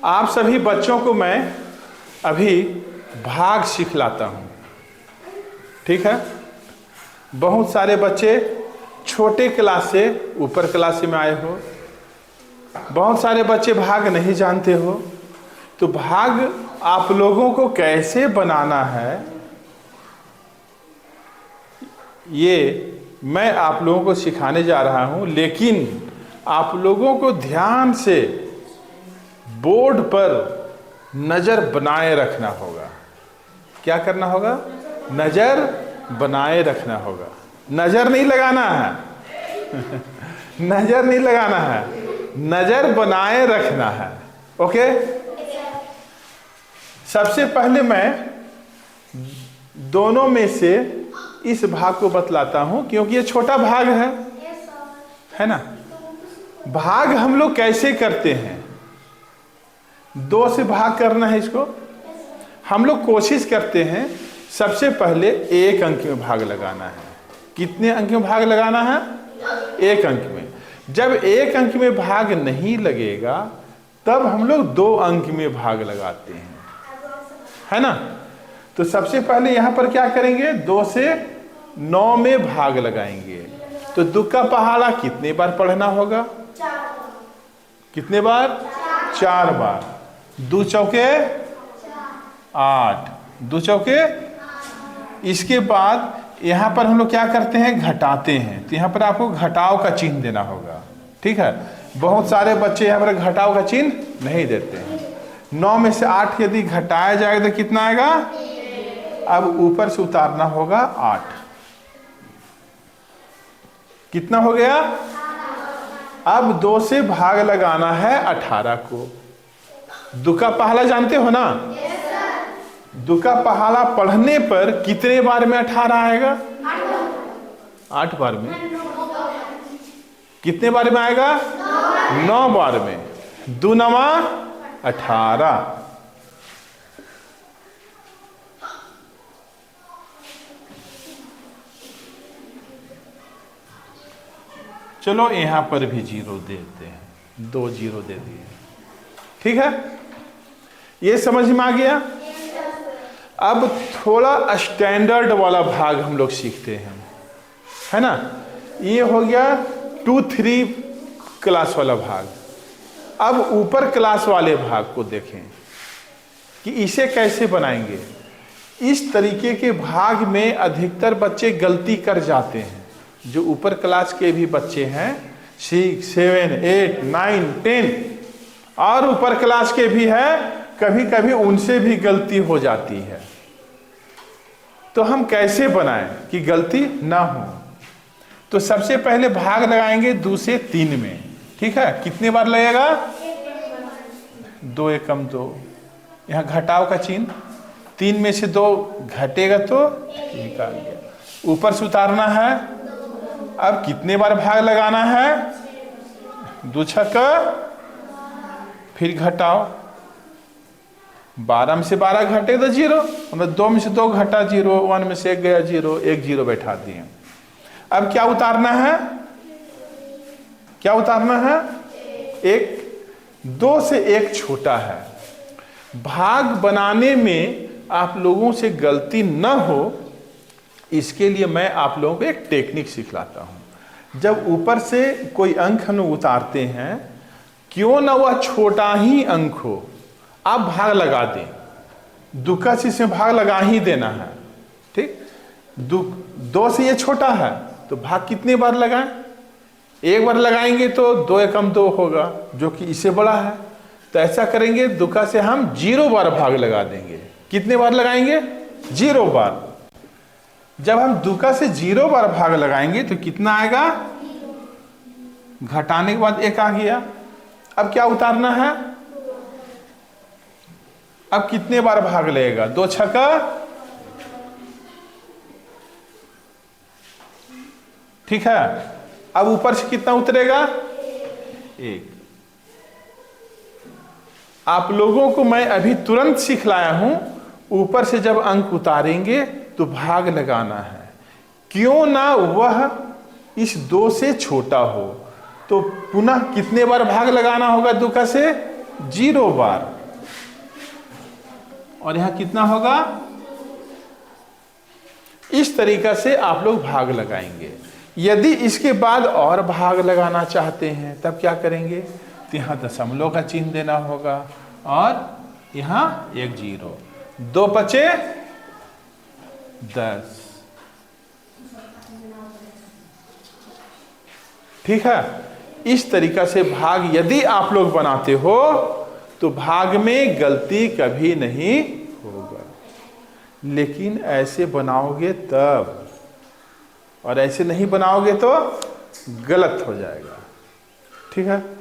आप सभी बच्चों को मैं अभी भाग सिखलाता हूँ, ठीक है। बहुत सारे बच्चे छोटे क्लास से ऊपर क्लास में आए हो, बहुत सारे बच्चे भाग नहीं जानते हो। तो भाग आप लोगों को कैसे बनाना है, ये मैं आप लोगों को सिखाने जा रहा हूँ। लेकिन आप लोगों को ध्यान से बोर्ड पर नज़र बनाए रखना होगा। क्या करना होगा? नज़र बनाए रखना होगा। नज़र नहीं लगाना है नज़र नहीं लगाना है, नज़र बनाए रखना है। ओके, सबसे पहले मैं दोनों में से इस भाग को बतलाता हूं, क्योंकि ये छोटा भाग है ना। भाग हम लोग कैसे करते हैं? 2 से भाग करना है इसको। हम लोग कोशिश करते हैं सबसे पहले 1 अंक में भाग लगाना है। कितने अंक में भाग लगाना है? 1 अंक में। जब 1 अंक में भाग नहीं लगेगा तब हम लोग 2 अंक में भाग लगाते हैं, है ना। तो सबसे पहले यहां पर क्या करेंगे? 2 से 9 में भाग लगाएंगे। तो 2 का पहाड़ा कितने बार पढ़ना होगा? 4। कितने बार? 4 बार। 2 चौके 8, 2 चौके। इसके बाद यहां पर हम लोग क्या करते हैं? घटाते हैं। तो यहां पर आपको घटाव का चिन्ह देना होगा, ठीक है। बहुत सारे बच्चे यहां पर घटाव का चिन्ह नहीं देते हैं। 9 में से 8 यदि घटाया जाएगा तो कितना आएगा? अब ऊपर से उतारना होगा 8। कितना हो गया? अब 2 से भाग लगाना है 18 को। 2 का पहाड़ा जानते हो ना? 2 का पहाड़ा पढ़ने पर कितने बार में 18 आएगा? 8 बार में। कितने बार में आएगा? 9 बार में। 2 नवा 18। चलो यहां पर भी 0 देते हैं, 2 0 दे दिए, ठीक है। ये समझ में आ गया। अब थोड़ा स्टैंडर्ड वाला भाग हम लोग सीखते हैं, है ना। ये हो गया 2-3 क्लास वाला भाग। अब ऊपर क्लास वाले भाग को देखें कि इसे कैसे बनाएंगे। इस तरीके के भाग में अधिकतर बच्चे गलती कर जाते हैं। जो ऊपर क्लास के भी बच्चे हैं, 6, 7, 8, 9, 10 और ऊपर क्लास के भी है, कभी कभी उनसे भी गलती हो जाती है। तो हम कैसे बनाएं कि गलती ना हो? तो सबसे पहले भाग लगाएंगे 2 से 3 में, ठीक है। कितने बार लगेगा? 2 एकम 2। यहाँ घटाव का चिन्ह, 3 में से 2 घटेगा तो निकाल गया। ऊपर से उतारना है। अब कितने बार भाग लगाना है? 2 छक्का, फिर घटाओ। 12 में से 12 घटे तो 0, मतलब 2 में से 2 घटा 0, 1 में से 1 गया 0, 1 0 बैठा दिए। अब क्या उतारना है? क्या उतारना है? 1। 2 से 1 छोटा है। भाग बनाने में आप लोगों से गलती न हो, इसके लिए मैं आप लोगों को एक टेक्निक सिखलाता हूं। जब ऊपर से कोई अंक हम उतारते हैं, क्यों ना वह छोटा ही अंक हो, आप भाग लगा दें। 2 का इसमें भाग लगा ही देना है, ठीक। 2 से ये छोटा है तो भाग कितने बार लगाएं? 1 बार लगाएंगे तो 2 एकम 2 होगा, जो कि इससे बड़ा है। तो ऐसा करेंगे, 2 का से हम 0 बार भाग लगा देंगे। कितने बार लगाएंगे? 0 बार। जब हम 2 का से 0 बार भाग लगाएंगे तो कितना आएगा? घटाने के बाद 1 आ गया। अब क्या उतारना है? अब कितने बार भाग लगेगा? 2 छक्का, ठीक है। अब ऊपर से कितना उतरेगा? 1। आप लोगों को मैं अभी तुरंत सिखलाया हूं, ऊपर से जब अंक उतारेंगे तो भाग लगाना है। क्यों ना वह इस 2 से छोटा हो। तो पुनः कितने बार भाग लगाना होगा? 2 का से 0 बार, और यहां कितना होगा? इस तरीका से आप लोग भाग लगाएंगे। यदि इसके बाद और भाग लगाना चाहते हैं तब क्या करेंगे? तो यहां दशमलव का चिन्ह देना होगा और यहां 1 0, 2 पचे 10। ठीक है, इस तरीका से भाग यदि आप लोग बनाते हो तो भाग में गलती कभी नहीं होगा। लेकिन ऐसे बनाओगे तब, और ऐसे नहीं बनाओगे तो गलत हो जाएगा। ठीक है।